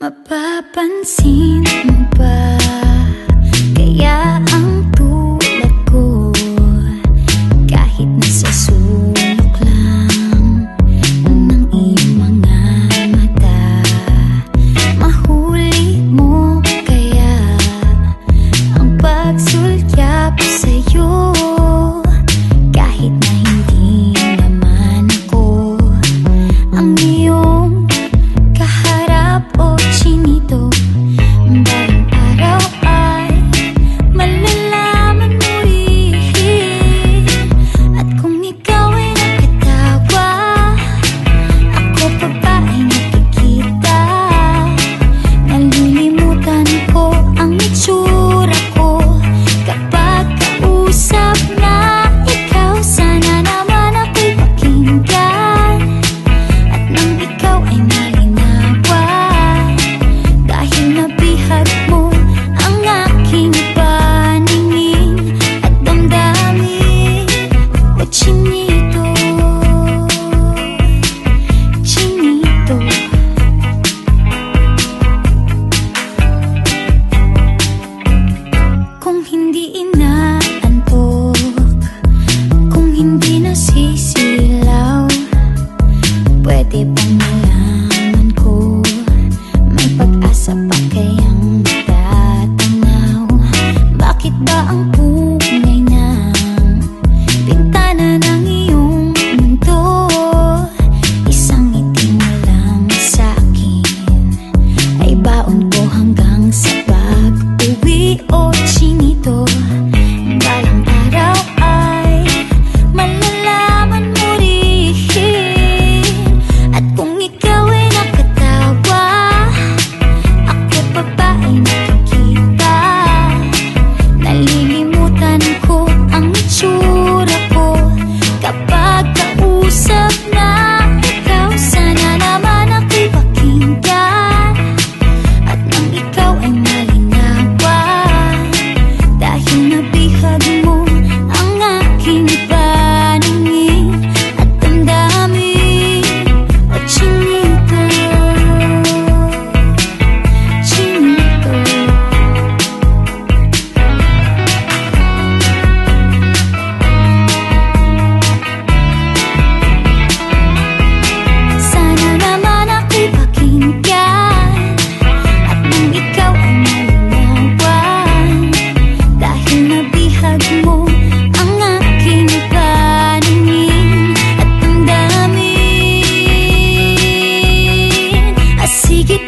Mapapansin mo ba kaya ang tulad ko, kahit nasa sulok lang ng iyong mga mata, mahuli mo kaya ang pagsulyap sa'yo, kahit na hindi naman ako ang iyong kaharap o chinito. Balang araw ay malalaman mo rin, at kung ikaw ay nakatawa, ako pa ba ay nakikita? Nalilimutan ko ang itsura ko kapag kausap na ikaw. Sana naman ako'y pakinggan, at nang ikaw ay malinawan, dahil nabihag mo ang aking paningin at damdamin. O chinito, chinito, kung hindi inaantok, kung hindi nasisilaw, pwede bang malaman ko may pag-asa pa kayang matatanaw? Bakit ba ang kulay ng bintana ng iyong mundo isang ngiti mo lang sa'kin? Ay baon ko hanggang sa pag-uwi. O chinito, balang araw ay malalaman mo rin, at kung ikaw ay nakatawa, ako pa ba ay nakikita? Nalilimutan ko ang itsura ko kapag kausap na ikaw. Sana naman ako'y pakinggan, at nang ikaw ay malinawan, dahil nabihag mo ang aking paningin at damdamin. O chinito, chinito, sana naman ako'y pakinggan, at nang ikaw ay malinawan, dahil nabihag mo ang aking paningin at damdamin. Sige